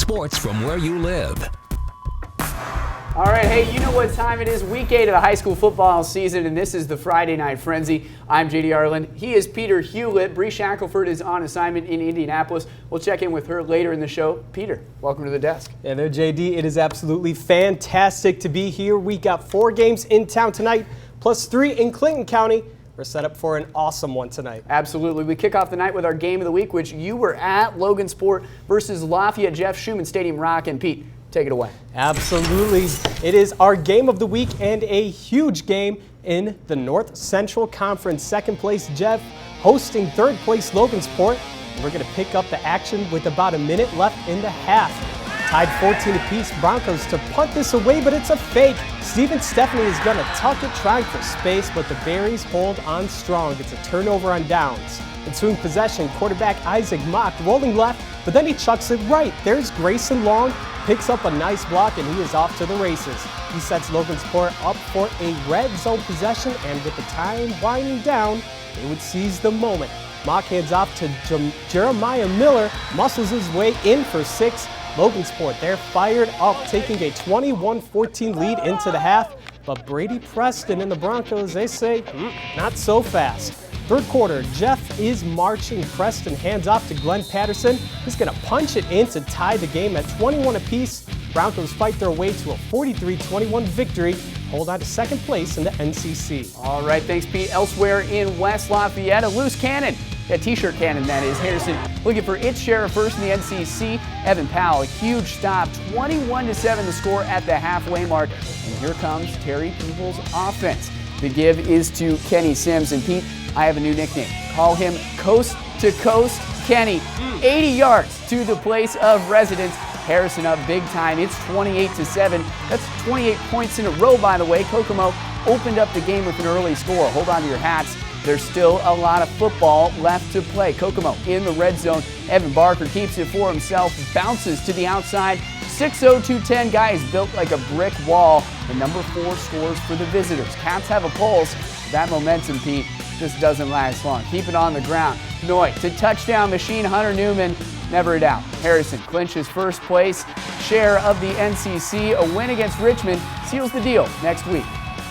sports from where you live. All right, hey, you know what time it is? Week 8 of the high school football season, and this is the Friday Night Frenzy. I'm J.D. Arlen. He is Peter Hewlett. Bree Shackelford is on assignment in Indianapolis. We'll check in with her later in the show. Peter, welcome to the desk. Yeah, there, J.D. It is absolutely fantastic to be here. We got 4 games in town tonight, plus 3 in Clinton County. We're set up for an awesome one tonight. Absolutely. We kick off the night with our game of the week, which you were at, Logansport versus Lafayette, Jeff Schuman Stadium Rock. And Pete, take it away. Absolutely. It is our game of the week and a huge game in the North Central Conference. Second place, Jeff, hosting third place Logansport. We're going to pick up the action with about a minute left in the half. Tied 14 apiece, Broncos to punt this away, but it's a fake. Steven Stephanie is going to tuck it, trying for space, but the Berries hold on strong. It's a turnover on downs. Ensuing possession, quarterback Isaac Mock rolling left, but then he chucks it right. There's Grayson Long, picks up a nice block, and he is off to the races. He sets Logansport up for a red zone possession, and with the time winding down, they would seize the moment. Mock hands off to Jeremiah Miller, muscles his way in for 6. Logansport, they're fired up, taking a 21-14 lead into the half. But Brady Preston and the Broncos, they say, not so fast. Third quarter, Jeff is marching. Preston hands off to Glenn Patterson. He's going to punch it in to tie the game at 21 apiece. Broncos fight their way to a 43-21 victory, hold on to second place in the NCC. All right, thanks, Pete. Elsewhere in West Lafayette, a loose cannon. That T-shirt cannon, that is. Harrison looking for its share of first in the NCC. Evan Powell, a huge stop, 21-7 the score at the halfway mark. And here comes Terry Peoples' offense. The give is to Kenny Sims. And Pete, I have a new nickname. Call him Coast to Coast Kenny. 80 yards to the place of residence. Harrison up big time. It's 28-7. That's 28 points in a row, by the way. Kokomo opened up the game with an early score. Hold on to your hats. There's still a lot of football left to play. Kokomo in the red zone. Evan Barker keeps it for himself, bounces to the outside. 6'0", 210 guy is built like a brick wall. And number 4 scores for the visitors. Cats have a pulse. That momentum, Pete, just doesn't last long. Keep it on the ground. Noy to touchdown machine. Hunter Newman, never a doubt. Harrison clinches first place share of the NCC. A win against Richmond seals the deal next week.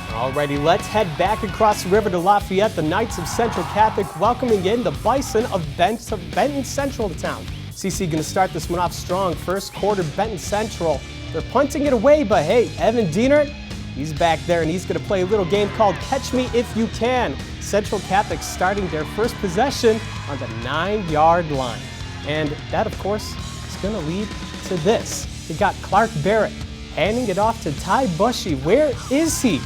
Alrighty, let's head back across the river to Lafayette. The Knights of Central Catholic welcoming in the Bison of Benton Central to town. CC going to start this one off strong. First quarter, Benton Central. They're punting it away, but hey, Evan Dienert, he's back there, and he's going to play a little game called Catch Me If You Can. Central Catholic starting their first possession on the 9-yard line. And that, of course, is going to lead to this. We got Clark Barrett handing it off to Ty Bushy. Where is he?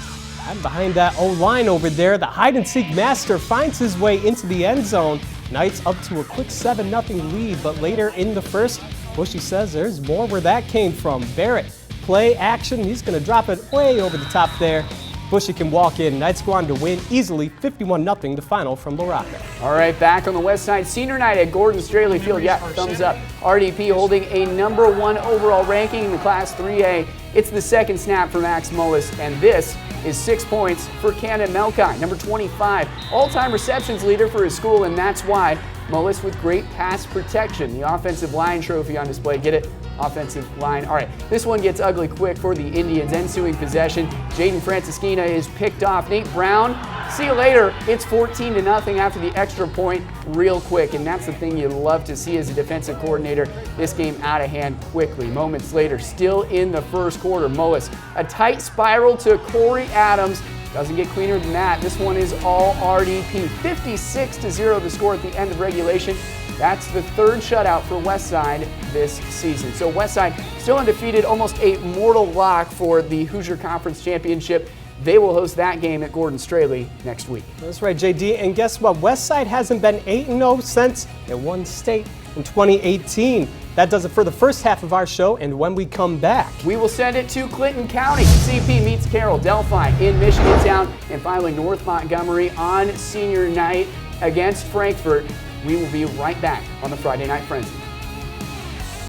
I'm behind that O-line over there. The hide-and-seek master finds his way into the end zone. Knights up to a quick 7-0 lead, but later in the first, Bushy says there's more where that came from. Barrett, play action. He's going to drop it way over the top there. Bushy can walk in. Knights go on to win easily, 51-0 the final from LaRocca. All right, back on the west side, senior night at Gordon Straley Field. Yeah, thumbs up. RDP holding a number 1 overall ranking in the Class 3A. It's the second snap for Max Mullis, and this is 6 points for Cannon Melkai, number 25, all-time receptions leader for his school, and that's why Mullis with great pass protection. The offensive line trophy on display. Get it? Offensive line. All right, this one gets ugly quick for the Indians. Ensuing possession, Jaden Francisquina is picked off. Nate Brown, see you later. It's 14-0 after the extra point real quick, and that's the thing you love to see as a defensive coordinator. This game out of hand quickly. Moments later, still in the first quarter, Mullis, a tight spiral to Corey Adams. Doesn't get cleaner than that. This one is all RDP. 56-0 the score at the end of regulation. That's the third shutout for Westside this season. So Westside still undefeated, almost a mortal lock for the Hoosier Conference Championship. They will host that game at Gordon Straley next week. That's right, JD. And guess what? Westside hasn't been 8-0 since it won state in 2018. That does it for the first half of our show, and when we come back, we will send it to Clinton County. CP meets Carroll, Delphi in Michigantown, and finally North Montgomery on senior night against Frankfort. We will be right back on the Friday Night Frenzy.